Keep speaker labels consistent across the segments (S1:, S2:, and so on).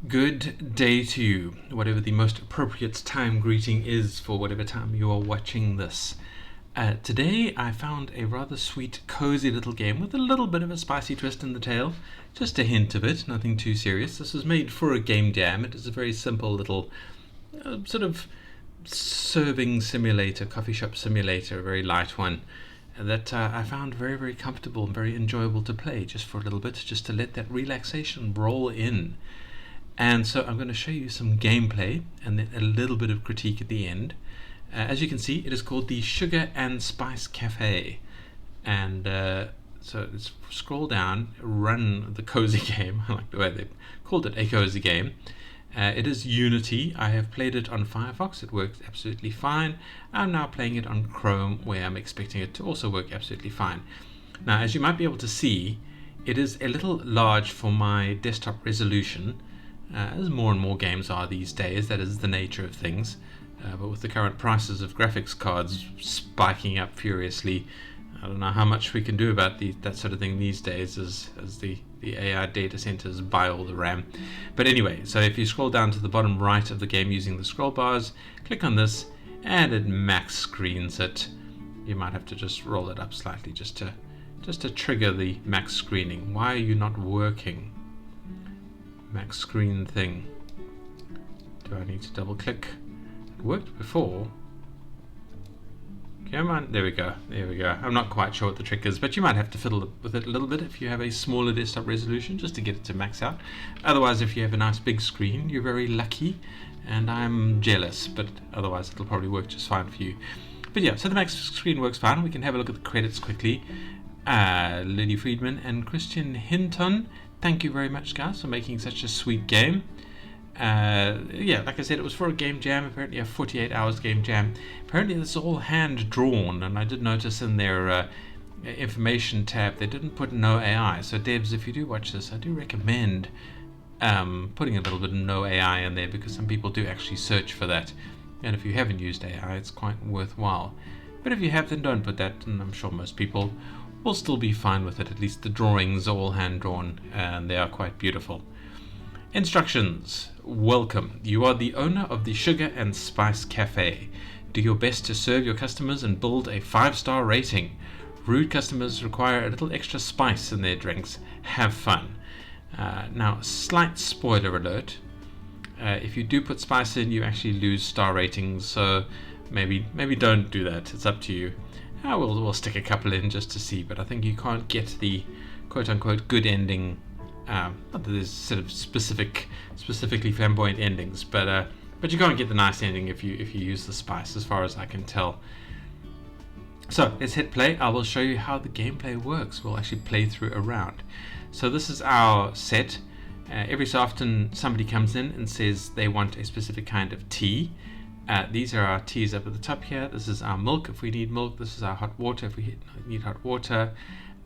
S1: Good day to you, whatever the most appropriate time greeting is for whatever time you are watching this. Today I found a rather sweet, cozy little game with a little bit of a spicy twist in the tail. Just a hint of it, nothing too serious. This was made for a game jam. It is a very simple little sort of serving simulator, coffee shop simulator, a very light one that I found very, very comfortable and very enjoyable to play just for a little bit, just to let that relaxation roll in. And so I'm going to show you some gameplay and then a little bit of critique at the end. As you can see, it is called the Sugar and Spice Cafe. And so let's scroll down, run the cozy game. I like the way they called it a cozy game. It is Unity. I have played it on Firefox. It works absolutely fine. I'm now playing it on Chrome, where I'm expecting it to also work absolutely fine. Now, as you might be able to see, it is a little large for my desktop resolution. As more and more games are these days, that is the nature of things. But with the current prices of graphics cards spiking up furiously, I don't know how much we can do about that sort of thing these days as the AI data centers buy all the RAM. But anyway, so if you scroll down to the bottom right of the game using the scroll bars, click on this, and it max screens it. You might have to just roll it up slightly just to trigger the max screening. Why are you not working? Max screen thing. Do I need to double click? It worked before. Come on, there we go. I'm not quite sure what the trick is, but you might have to fiddle with it a little bit if you have a smaller desktop resolution just to get it to max out. Otherwise, if you have a nice big screen, you're very lucky, and I'm jealous, but otherwise it'll probably work just fine for you. But yeah, so the max screen works fine. We can have a look at the credits quickly. Lily Friedman and Christian Hinton, thank you very much, guys, for making such a sweet game. Yeah, like I said, it was for a game jam, apparently a 48 hours game jam. Apparently this is all hand drawn, and I did notice in their information tab they didn't put no AI. So devs, if you do watch this, I do recommend putting a little bit of no AI in there, because some people do actually search for that, and if you haven't used AI, it's quite worthwhile. But if you have, then don't put that, and I'm sure most people will still be fine with it. At least the drawings are all hand drawn, and they are quite beautiful. Instructions. Welcome. You are the owner of the Sugar and Spice Cafe. Do your best to serve your customers and build a 5-star rating. Rude customers require a little extra spice in their drinks. Have fun. Now, slight spoiler alert. If you do put spice in, you actually lose star ratings, so maybe don't do that. It's up to you. We'll stick a couple in just to see, but I think you can't get the quote-unquote good ending. Not that there's sort of specifically flamboyant endings, but you can't get the nice ending if you use the spice, as far as I can tell. So let's hit play. I will show you how the gameplay works. We'll actually play through a round. So this is our set. Every so often somebody comes in and says they want a specific kind of tea. These are our teas up at the top here. This is our milk if we need milk. This is our hot water if we need hot water.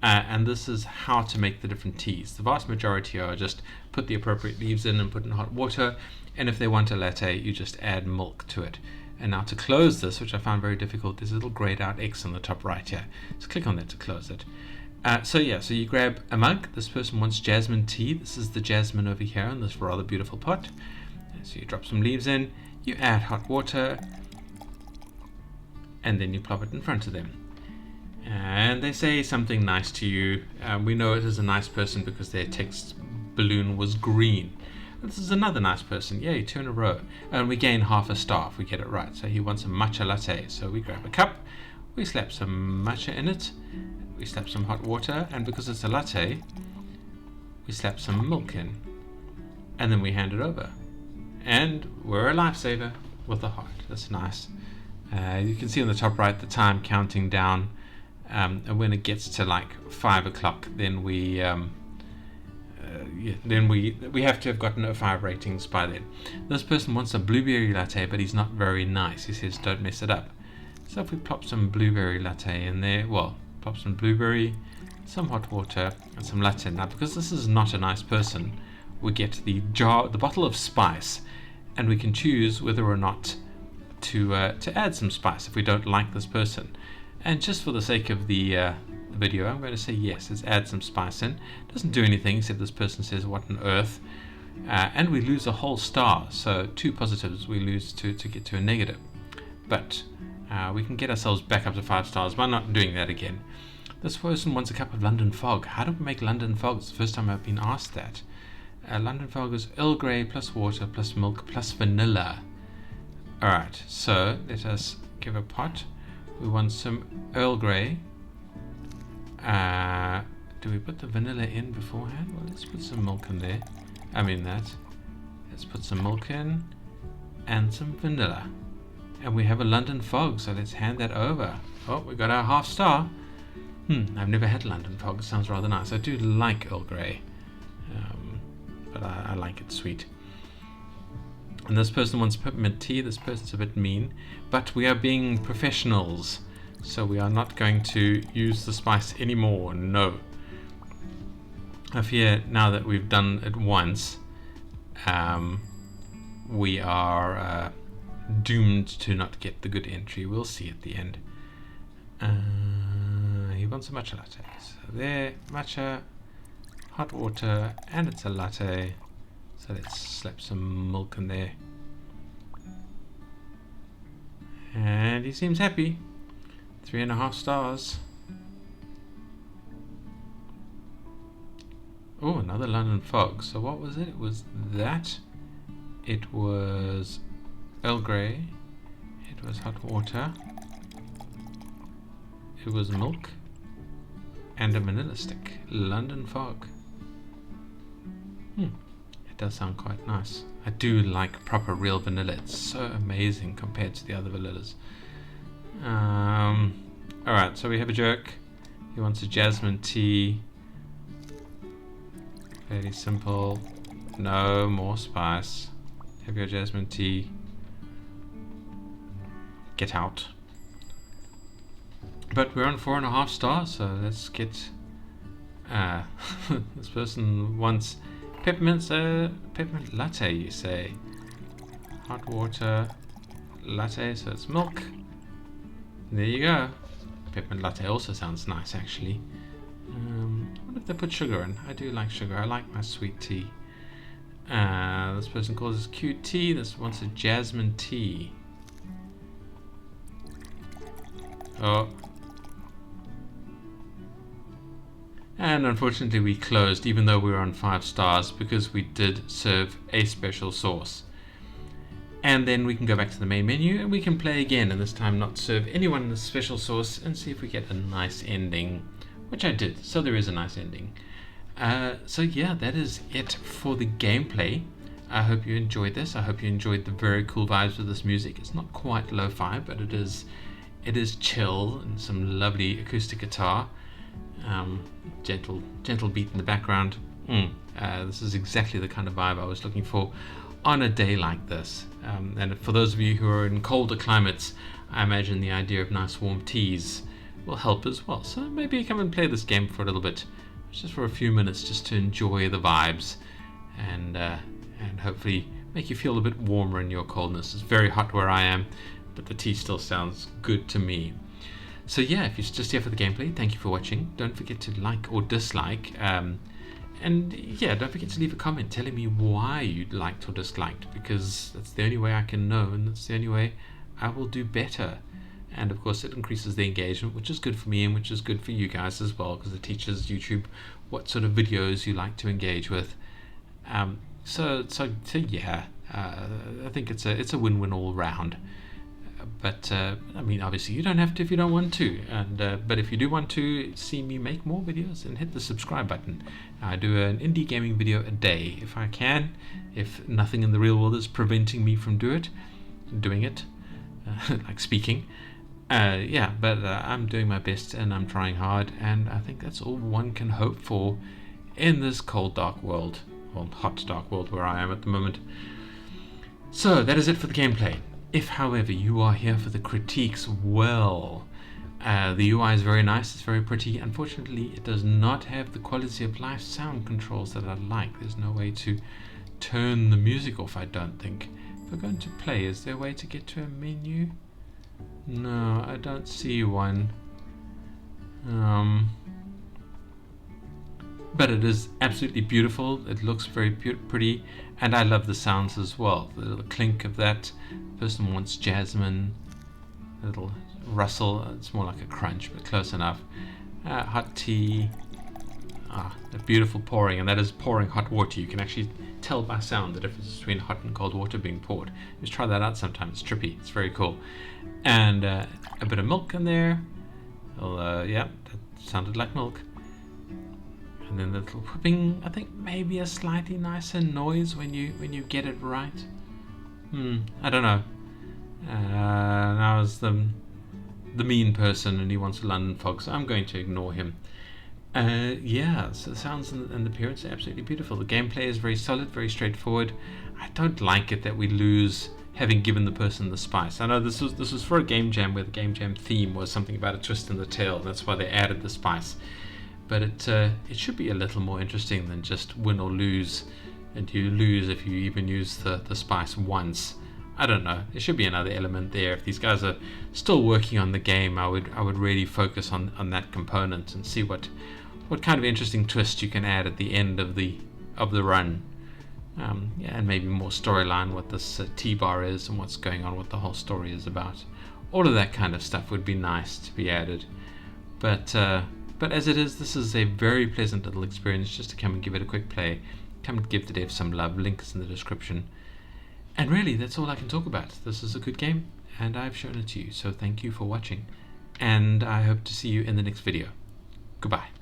S1: And this is how to make the different teas. The vast majority are just put the appropriate leaves in and put in hot water. And if they want a latte, you just add milk to it. And now to close this, which I found very difficult, there's a little grayed out X on the top right here. So click on that to close it. So you grab a mug. This person wants jasmine tea. This is the jasmine over here in this rather beautiful pot. So you drop some leaves in, you add hot water, and then you plop it in front of them. And they say something nice to you. We know it is a nice person because their text balloon was green. This is another nice person. Yay, 2 in a row. And we gain half a star if we get it right. So he wants a matcha latte. So we grab a cup, we slap some matcha in it, we slap some hot water, and because it's a latte, we slap some milk in. And then we hand it over. And we're a lifesaver with a heart. That's nice. You can see on the top right the time counting down. And when it gets to like 5 o'clock, then we have to have gotten a 5 ratings by then. This person wants a blueberry latte, but he's not very nice. He says, don't mess it up. So if we plop some blueberry latte in there, plop some blueberry, some hot water, and some latte. Now, because this is not a nice person, we get the bottle of spice, and we can choose whether or not to add some spice if we don't like this person. And just for the sake of the video, I'm going to say yes, let's add some spice in. It doesn't do anything except this person says, what on earth? and we lose a whole star. So 2 positives we lose to get to a negative. But we can get ourselves back up to 5 stars by not doing that again. This person wants a cup of London Fog. How do we make London Fog? It's the first time I've been asked that. London Fog is Earl Grey plus water plus milk plus vanilla. Alright, so let us give a pot. We want some Earl Grey. Do we put the vanilla in beforehand? Well, let's put some milk in there. Let's put some milk in and some vanilla. And we have a London Fog, so let's hand that over. Oh, we got our half star. I've never had London Fog. It sounds rather nice. I do like Earl Grey, but I like it sweet. And this person wants peppermint tea. This person's a bit mean, but we are being professionals, so we are not going to use the spice anymore. No. I fear now that we've done it once, we are doomed to not get the good entry. We'll see at the end. He wants a matcha latte. So there, matcha, hot water, and it's a latte. So let's slap some milk in there. And he seems happy. 3.5 stars. Oh, another London Fog. So what was it? It was that. It was Earl Grey. It was hot water. It was milk. And a vanilla stick. London Fog. It does sound quite nice. I do like proper real vanilla. It's so amazing compared to the other vanillas. Alright, so we have a jerk. He wants a jasmine tea. Fairly simple. No more spice. Have your jasmine tea. Get out. But we're on 4.5 stars, so let's get this person wants peppermint latte, you say. Hot water latte, so it's milk. There you go. Peppermint latte also sounds nice, actually. What if they put sugar in? I do like sugar. I like my sweet tea. This person calls this cute tea. This wants a jasmine tea. Oh. And unfortunately we closed, even though we were on 5 stars, because we did serve a special sauce. And then we can go back to the main menu and we can play again, and this time not serve anyone the special sauce, and see if we get a nice ending, which I did. So there is a nice ending. So yeah, that is it for the gameplay. I hope you enjoyed this. I hope you enjoyed the very cool vibes of this music. It's not quite lo-fi, but it is chill and some lovely acoustic guitar. Gentle beat in the background. This is exactly the kind of vibe I was looking for on a day like this. And for those of you who are in colder climates, I imagine the idea of nice warm teas will help as well. So maybe come and play this game for a little bit, just for a few minutes, just to enjoy the vibes and hopefully make you feel a bit warmer in your coldness. It's very hot where I am, but the tea still sounds good to me. So yeah, if you're just here for the gameplay, thank you for watching. Don't forget to like or dislike. And yeah, don't forget to leave a comment telling me why you liked or disliked, because that's the only way I can know, and that's the only way I will do better. And of course it increases the engagement, which is good for me and which is good for you guys as well, because it teaches YouTube what sort of videos you like to engage with. So yeah, I think it's a win-win all round. But I mean, obviously you don't have to if you don't want to, and but if you do want to see me make more videos, then hit the subscribe button. I do an indie gaming video a day if I can, if nothing in the real world is preventing me from doing it, like speaking. Yeah, but I'm doing my best and I'm trying hard, and I think that's all one can hope for in this cold, dark world, or hot, dark world where I am at the moment. So that is it for the gameplay. If, however, you are here for the critiques, well, the UI is very nice, it's very pretty. Unfortunately, it does not have the quality of life sound controls that I like. There's no way to turn the music off, I don't think. If we're going to play, is there a way to get to a menu? No, I don't see one. but it is absolutely beautiful. It looks very pretty, and I love the sounds as well. The little clink of that. Person wants jasmine. A little rustle. It's more like a crunch, but close enough. Hot tea. A beautiful pouring, and that is pouring hot water. You can actually tell by sound the difference between hot and cold water being poured. Just try that out sometime. It's trippy. It's very cool. And a bit of milk in there. Well, yeah, that sounded like milk. And then the little whipping. I think maybe a slightly nicer noise when you get it right. I don't know. Now is the mean person, and he wants a London fog, so I'm going to ignore him. Yeah, so the sounds and the appearance are absolutely beautiful. The gameplay is very solid, very straightforward. I don't like it that we lose having given the person the spice. I know this was for a game jam where the game jam theme was something about a twist in the tail. That's why they added the spice. But it should be a little more interesting than just win or lose, and you lose if you even use the spice once. I don't know. There should be another element there. If these guys are still working on the game, I would really focus on that component and see what kind of interesting twist you can add at the end of the run. And maybe more storyline, what this T-bar is and what's going on, what the whole story is about. All of that kind of stuff would be nice to be added. But as it is, this is a very pleasant little experience just to come and give it a quick play. Come and give the dev some love. Link is in the description. And really, that's all I can talk about. This is a good game, and I've shown it to you. So thank you for watching, and I hope to see you in the next video. Goodbye.